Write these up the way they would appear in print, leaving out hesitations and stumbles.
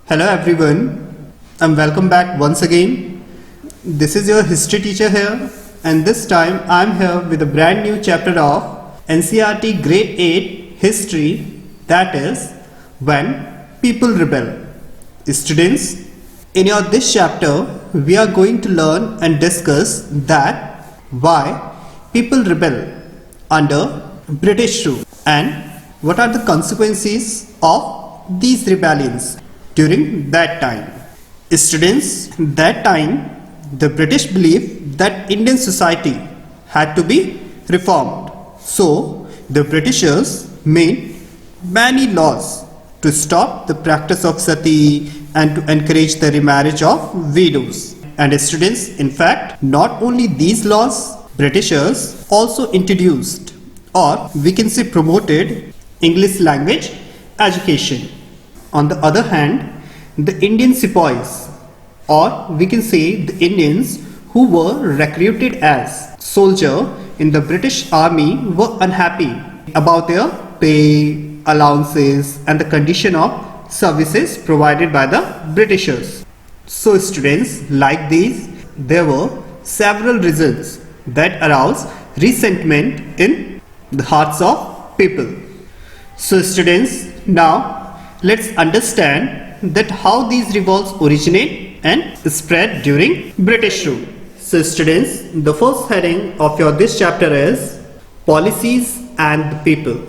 Hello everyone, and welcome back once again. This is your history teacher here, and this time I'm here with a brand new chapter of NCERT Grade 8 History, that is, When People Rebel. Students, in this chapter we are going to learn and discuss that why people rebel under British rule and what are the consequences of these rebellions during that time. Students, that time the British believed that Indian society had to be reformed. So the Britishers made many laws to stop the practice of sati and to encourage the remarriage of widows. And students, in fact, not only these laws, Britishers also introduced, or we can say promoted, English language education. On the other hand, the Indian sepoys, or we can say the Indians who were recruited as soldiers in the British army, were unhappy about their pay, allowances and the condition of services provided by the Britishers. So students, like these, there were several reasons that aroused resentment in the hearts of people. So students, now let's understand that how these revolts originate and spread during British rule. So students, the first heading of this chapter is Policies and the People.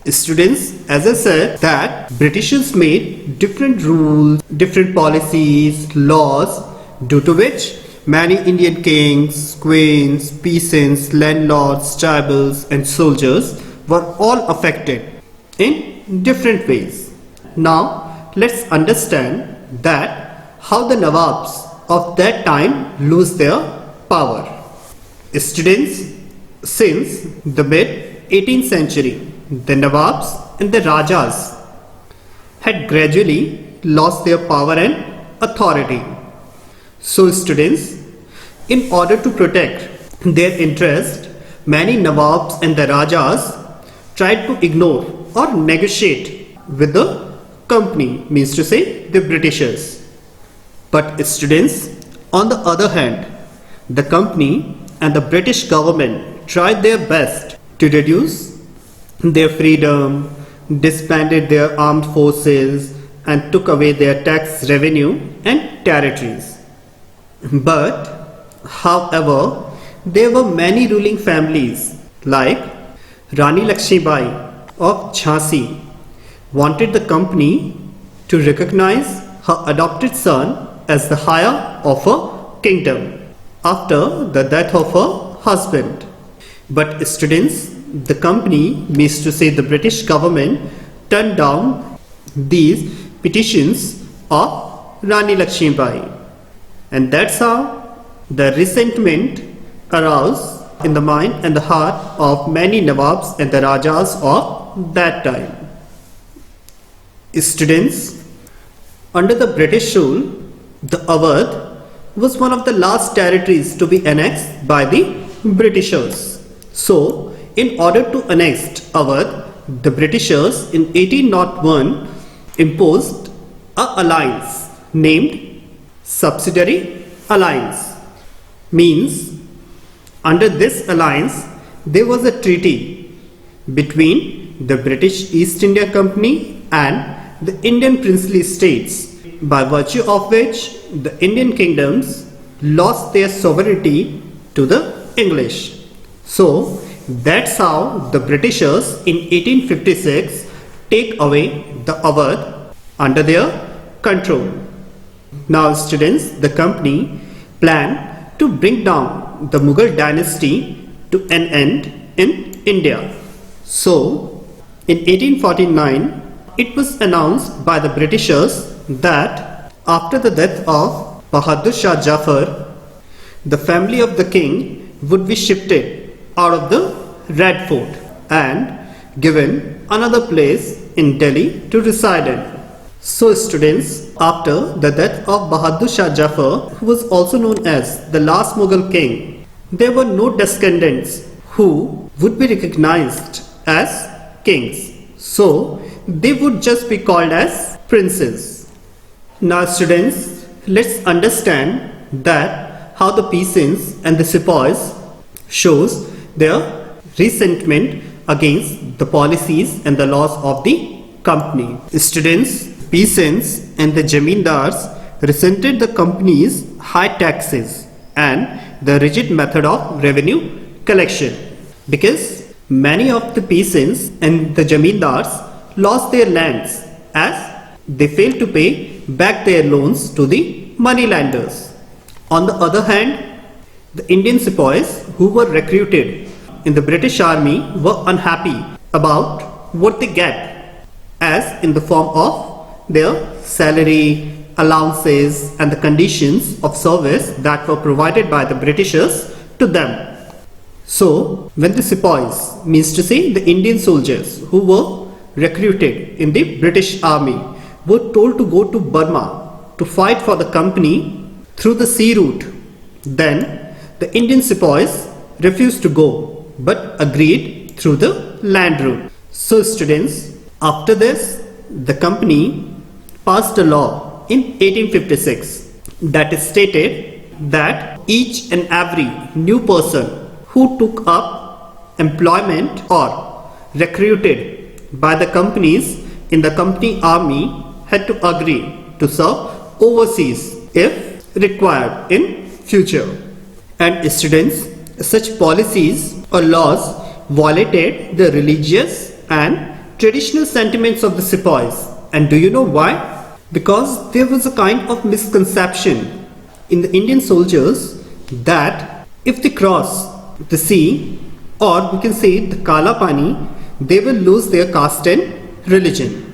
Students, as I said, that Britishers made different rules, different policies, laws, due to which many Indian kings, queens, peasants, landlords, tribals and soldiers were all affected in different ways. Now let's understand that how the Nawabs of that time lose their power. Students, since the mid 18th century, the Nawabs and the Rajas had gradually lost their power and authority. So students, in order to protect their interest, many Nawabs and the Rajas tried to ignore or negotiate with the company, means to say the Britishers. But students, on the other hand, the company and the British government tried their best to reduce their freedom, disbanded their armed forces and took away their tax revenue and territories. But however, there were many ruling families like Rani Lakshmibai of Jhansi wanted the company to recognize her adopted son as the heir of her kingdom after the death of her husband. But students, the company, means to say the British government, turned down these petitions of Rani Lakshmibai, and that's how the resentment aroused in the mind and the heart of many Nawabs and the Rajas of that time. Students, under the British rule, the Awadh was one of the last territories to be annexed by the Britishers. So, in order to annex Awadh, the Britishers in 1801 imposed an alliance named Subsidiary Alliance. Means, under this alliance, there was a treaty between the British East India Company and the Indian princely states, by virtue of which the Indian kingdoms lost their sovereignty to the English. So that's how the Britishers in 1856 take away the Awadh under their control. Now students, the company planned to bring down the Mughal dynasty to an end in India. So in 1849, it was announced by the Britishers that after the death of Bahadur Shah Jafar, the family of the king would be shifted out of the Red Fort and given another place in Delhi to reside in. So students, after the death of Bahadur Shah Jafar, who was also known as the last Mughal king, there were no descendants who would be recognized as kings. So they would just be called as princes. Now students, let's understand that how the peasants and the sepoys shows their resentment against the policies and the laws of the company. Students, peasants and the jamindars resented the company's high taxes and the rigid method of revenue collection, because many of the peasants and the jamindars lost their lands as they failed to pay back their loans to the moneylenders. On the other hand, the Indian sepoys who were recruited in the British army were unhappy about what they get, as in the form of their salary, allowances and the conditions of service that were provided by the Britishers to them. So, when the sepoys, means to say the Indian soldiers who were recruited in the British army, were told to go to Burma to fight for the company through the sea route, then the Indian sepoys refused to go but agreed through the land route. So students, after this, the company passed a law in 1856 that is stated that each and every new person who took up employment or recruited by the companies in the company army had to agree to serve overseas if required in future. And students, such policies or laws violated the religious and traditional sentiments of the sepoys. And do you know why? Because there was a kind of misconception in the Indian soldiers that if they cross the sea, or we can say the Kala Pani, they will lose their caste and religion.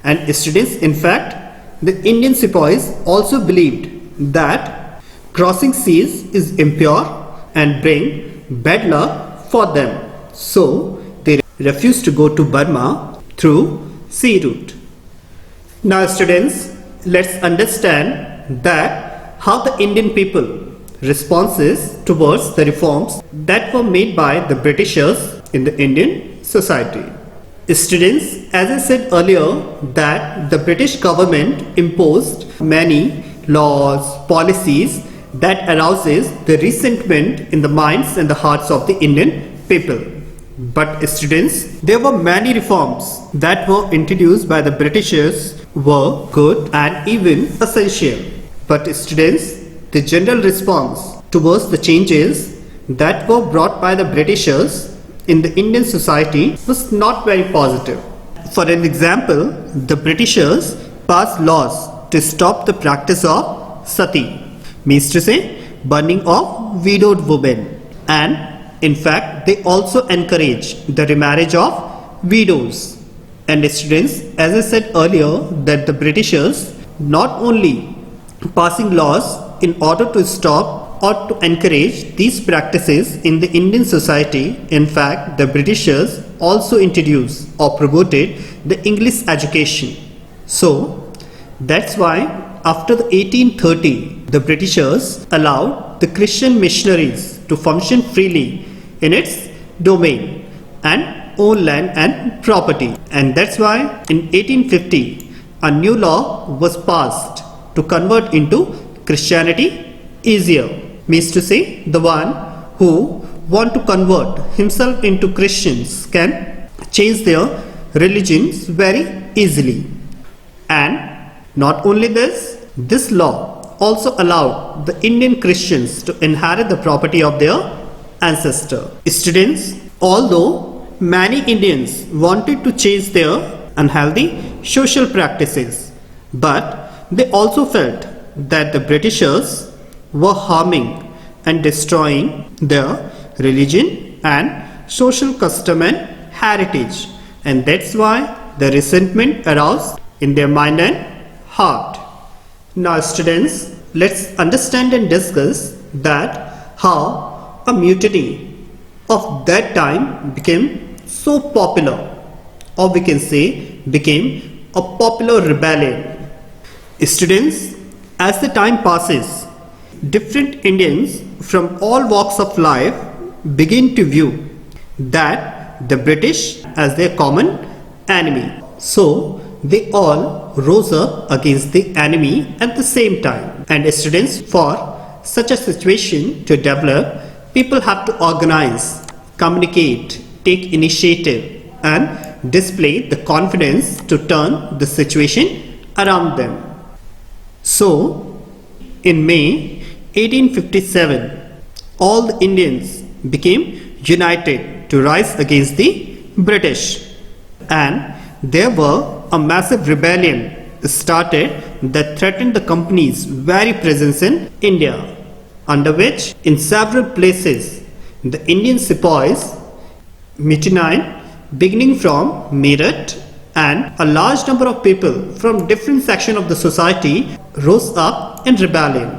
And students, in fact, the Indian sepoys also believed that crossing seas is impure and bring bad luck for them. So they refused to go to Burma through sea route. Now students, let's understand that how the Indian people responses towards the reforms that were made by the Britishers in the Indian society. Students, as I said earlier, that the British government imposed many laws, policies that arouses the resentment in the minds and the hearts of the Indian people. But students, there were many reforms that were introduced by the Britishers were good and even essential. But students, the general response towards the changes that were brought by the Britishers in the Indian society was not very positive. For an example, the Britishers passed laws to stop the practice of sati, means to say burning of widowed women, and in fact they also encouraged the remarriage of widows. And students, as I said earlier, that the Britishers not only passing laws in order to stop or to encourage these practices in the Indian society, in fact the Britishers also introduced or promoted the English education. So that's why after the 1830 the Britishers allowed the Christian missionaries to function freely in its domain and own land and property. And that's why in 1850 a new law was passed to convert into Christianity easier, means to say the one who want to convert himself into Christians can change their religions very easily. And not only this, this law also allowed the Indian Christians to inherit the property of their ancestor. Students, although many Indians wanted to change their unhealthy social practices, but they also felt that the Britishers were harming and destroying their religion and social custom and heritage, and that's why the resentment aroused in their mind and heart. Now students, let's understand and discuss that how a mutiny of that time became so popular, or we can say became a popular rebellion. Students, as the time passes, different Indians from all walks of life begin to view that the British as their common enemy. So they all rose up against the enemy at the same time. And students, for such a situation to develop, people have to organize, communicate, take initiative, and display the confidence to turn the situation around them. So, in May 1857, all the Indians became united to rise against the British, and there were a massive rebellion started that threatened the company's very presence in India, under which in several places the Indian sepoys mutinied, beginning from Meerut, and a large number of people from different sections of the society rose up in rebellion.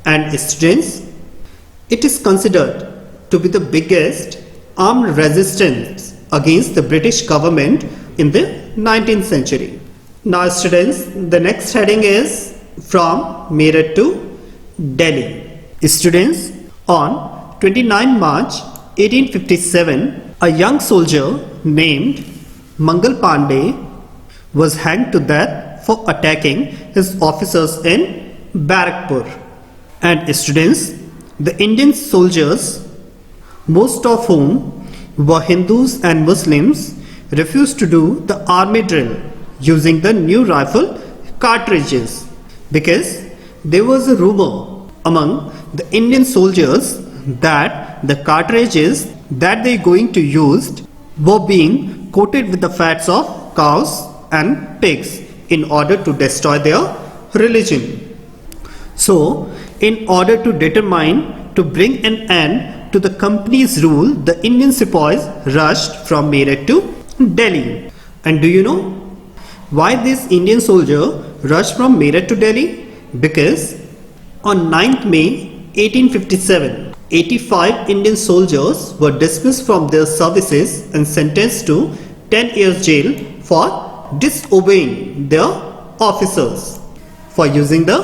And students, it is considered to be the biggest armed resistance against the British government in the 19th century. Now students, the next heading is from Meerut to Delhi. Students, on 29 March 1857, a young soldier named Mangal Pandey was hanged to death for attacking his officers in Barakpur. And students, the Indian soldiers, most of whom were Hindus and Muslims, refused to do the army drill using the new rifle cartridges because there was a rumor among the Indian soldiers that the cartridges that they going to use were being coated with the fats of cows and pigs in order to destroy their religion. So, in order to determine to bring an end to the company's rule, the Indian sepoys rushed from Meerut to Delhi. And do you know why this Indian soldier rushed from Meerut to Delhi? Because on 9th May 1857, 85 Indian soldiers were dismissed from their services and sentenced to 10 years jail for disobeying their officers for using the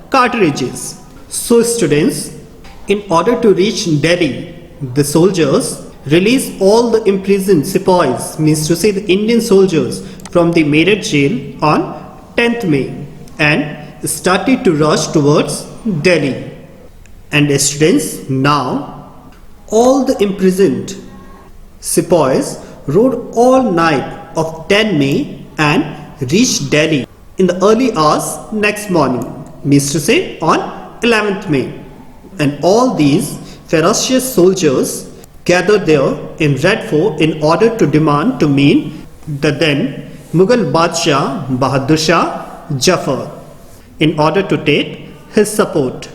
cartridges. So students, in order to reach Delhi, the soldiers released all the imprisoned sepoys, means to say the Indian soldiers, from the Meerut jail on 10th May and started to rush towards Delhi. And students, now all the imprisoned sepoys rode all night of 10 May and reached Delhi in the early hours next morning, means to say on 11th May. And all these ferocious soldiers gathered there in Red Fort in order to demand to meet the then Mughal Badshah Bahadur Shah Jafar in order to take his support.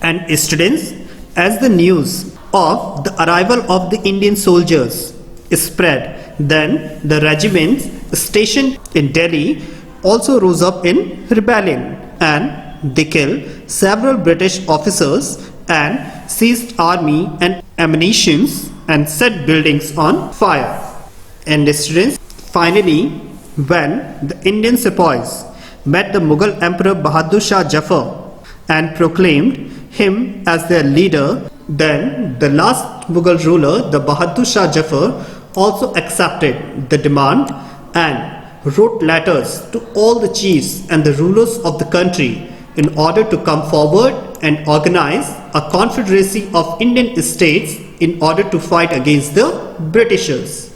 And students, as the news of the arrival of the Indian soldiers spread, then the regiments stationed in Delhi also rose up in rebellion, and they killed several British officers and seized army and ammunition and set buildings on fire. And students, finally, when the Indian sepoys met the Mughal Emperor Bahadur Shah Jafar and proclaimed him as their leader, then the last Mughal ruler, the Bahadur Shah Jafar, also accepted the demand and wrote letters to all the chiefs and the rulers of the country in order to come forward and organize a confederacy of Indian states in order to fight against the Britishers.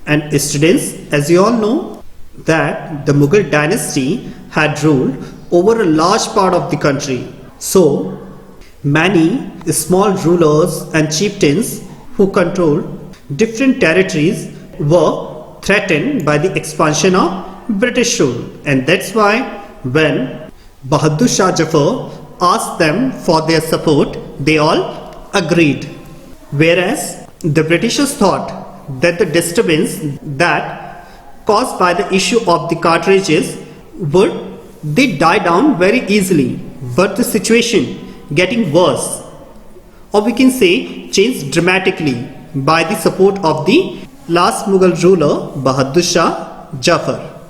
And students, as you all know, that the Mughal dynasty had ruled over a large part of the country. So, many small rulers and chieftains who controlled different territories were threatened by the expansion of British rule. And that's why when Bahadur Shah Jafar asked them for their support, they all agreed. Whereas the Britishers thought that the disturbance that caused by the issue of the cartridges they die down very easily, but the situation getting worse, or we can say changed dramatically by the support of the last Mughal ruler Bahadur Shah Jafar.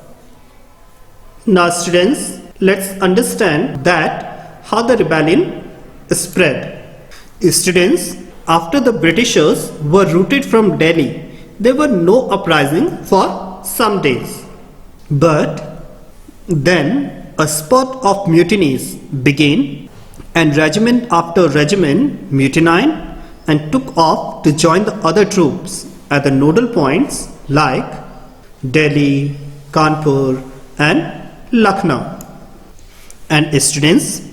Now students, let's understand that how the rebellion spread. Students, after the Britishers were routed from Delhi, there were no uprising for some days. But then a spurt of mutinies began, and regiment after regiment mutinied and took off to join the other troops at the nodal points like Delhi, Kanpur, and Lucknow. And students,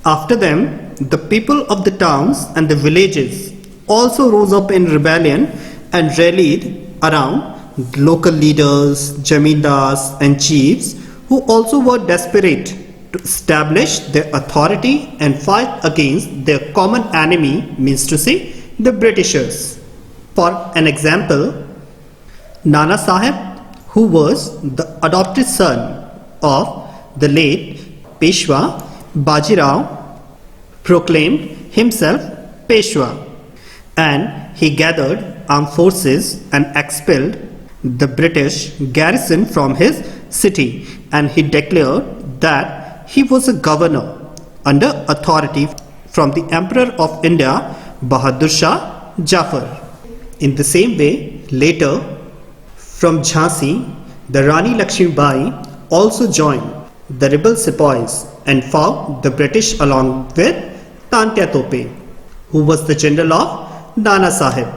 after them, the people of the towns and the villages also rose up in rebellion and rallied around local leaders, jamindars, and chiefs who also were desperate to establish their authority and fight against their common enemy, means to say, the Britishers. For an example, Nana Sahib, who was the adopted son of the late Peshwa Bajirao, proclaimed himself Peshwa, and he gathered armed forces and expelled the British garrison from his city, and he declared that he was a governor under authority from the Emperor of India, Bahadur Shah Jafar. In the same way, later from Jhansi, the Rani Lakshmi Bai also joined the rebel sepoys and fought the British along with Tantia Tope, who was the general of Nana Sahib.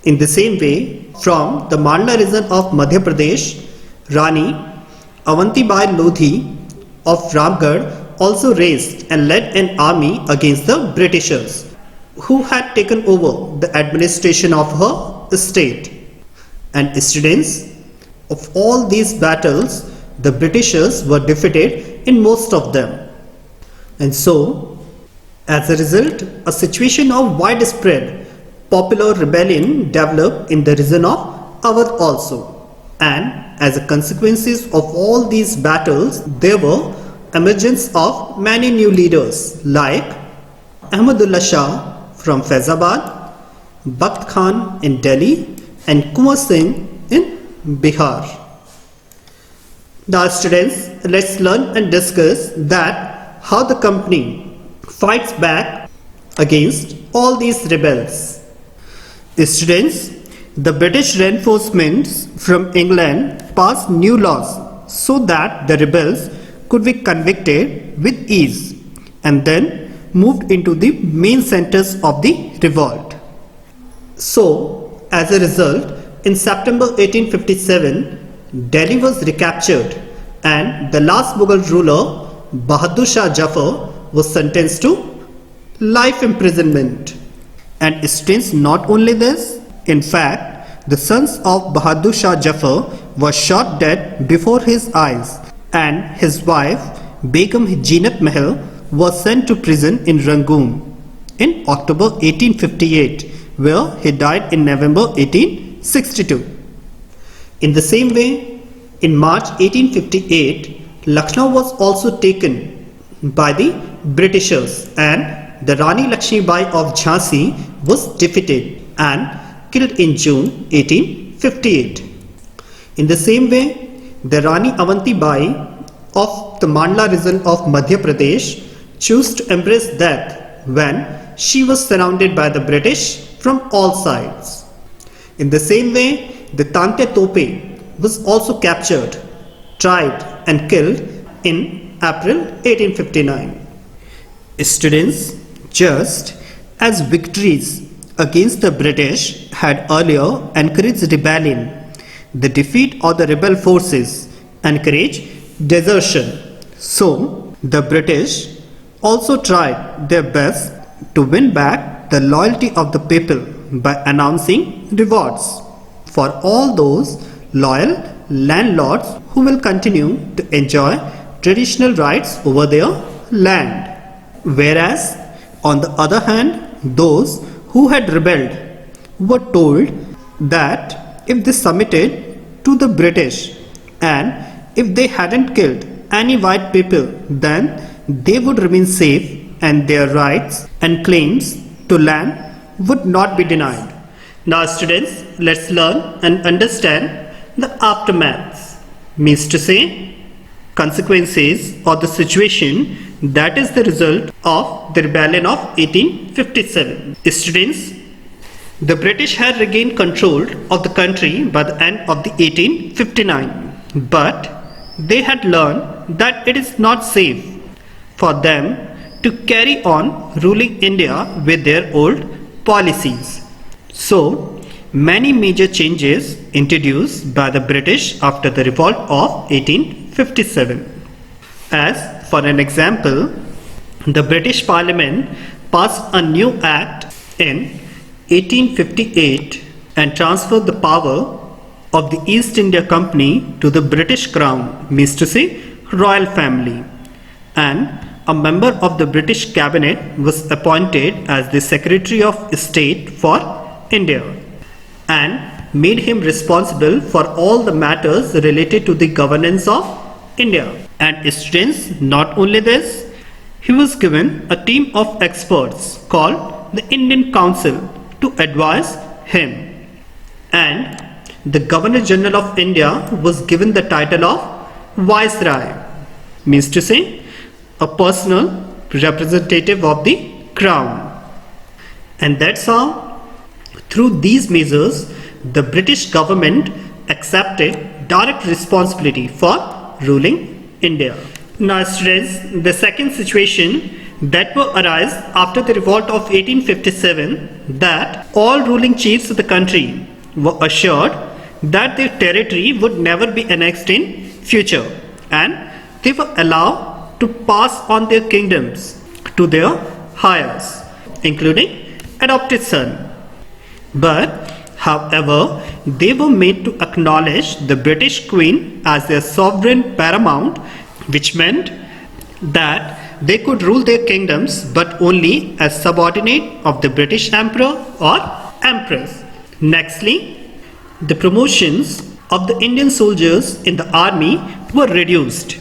In the same way, from the Mandla region of Madhya Pradesh, Rani Avanti Bai Lodhi of Ramgarh also raised and led an army against the Britishers, who had taken over the administration of her state. And students, of all these battles, the Britishers were defeated in most of them. And so, as a result, a situation of widespread popular rebellion developed in the region of Awadh also. And as a consequences of all these battles, there were emergence of many new leaders like Ahmadullah Shah from Faizabad, Bakht Khan in Delhi, and Kunwar Singh in Bihar. Now students, let's learn and discuss that how the company fights back against all these rebels. Students, the British reinforcements from England passed new laws so that the rebels could be convicted with ease and then moved into the main centers of the revolt. So, as a result, in September 1857, Delhi was recaptured and the last Mughal ruler, Bahadur Shah Jafar, was sentenced to life imprisonment. And students, not only this, in fact, the sons of Bahadur Shah Jafar were shot dead before his eyes, and his wife, Begum Jinat Mahal, was sent to prison in Rangoon in October 1858, where he died in November 1862. In the same way, in March 1858, Lucknow was also taken by the Britishers, and the Rani Lakshmi Bai of Jhansi was defeated and killed in June 1858. In the same way, the Rani Avanti Bai of the Mandla region of Madhya Pradesh chose to embrace death when she was surrounded by the British from all sides. In the same way, the Tantia Tope was also captured, tried and killed in April 1859. Students, just as victories against the British had earlier encouraged rebellion, the defeat of the rebel forces encouraged desertion. So, the British also tried their best to win back the loyalty of the people by announcing rewards for all those loyal landlords who will continue to enjoy traditional rights over their land. Whereas, on the other hand, those who had rebelled were told that if they submitted to the British and if they hadn't killed any white people, then they would remain safe and their rights and claims to land would not be denied. Now students, let's learn and understand the aftermath, means to say consequences or the situation that is the result of the rebellion of 1857. Students, the British had regained control of the country by the end of the 1859, but they had learned that it is not safe for them to carry on ruling India with their old policies. So, many major changes introduced by the British after the revolt of 1857. As for an example, the British Parliament passed a new act in 1858 and transferred the power of the East India Company to the British Crown, means to say royal family, and a member of the British Cabinet was appointed as the Secretary of State for India and made him responsible for all the matters related to the governance of India. And students, not only this, he was given a team of experts called the Indian Council to advise him. And the Governor General of India was given the title of Viceroy, means to say a personal representative of the Crown. And that's how, through these measures, the British government accepted direct responsibility for ruling India. Now students, the second situation that will arise after the revolt of 1857, that all ruling chiefs of the country were assured that their territory would never be annexed in future, and they were allowed to pass on their kingdoms to their heirs, including adopted son. But however, they were made to acknowledge the British Queen as their sovereign paramount, which meant that they could rule their kingdoms but only as subordinate of the British Emperor or Empress. Nextly, the promotions of the Indian soldiers in the army were reduced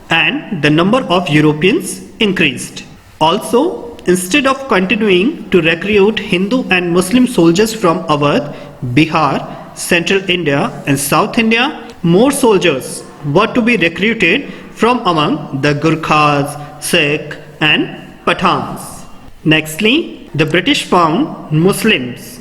and the number of Europeans increased. Also, instead of continuing to recruit Hindu and Muslim soldiers from Awadh, Bihar, Central India and South India, more soldiers were to be recruited from among the Gurkhas, Sikh and Pathans. Nextly, the British found Muslims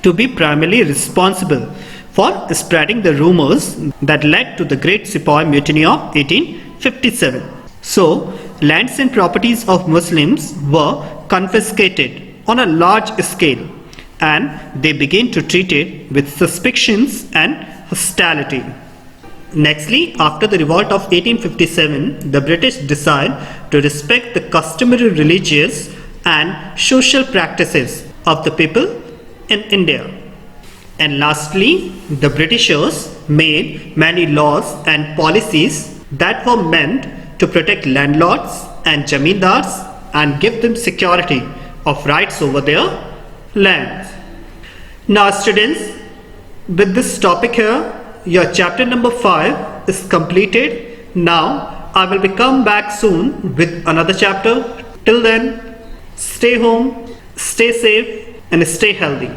to be primarily responsible for spreading the rumors that led to the Great Sepoy Mutiny of 1857. So, lands and properties of Muslims were confiscated on a large scale and they began to treat it with suspicions and hostility. Nextly, after the revolt of 1857, the British decided to respect the customary religious and social practices of the people in India. And lastly, the Britishers made many laws and policies that were meant to protect landlords and jamindars and give them security of rights over their lands. Now students, with this topic here, your chapter number 5 is completed. Now I will be come back soon with another chapter. Till then, stay home, stay safe and stay healthy.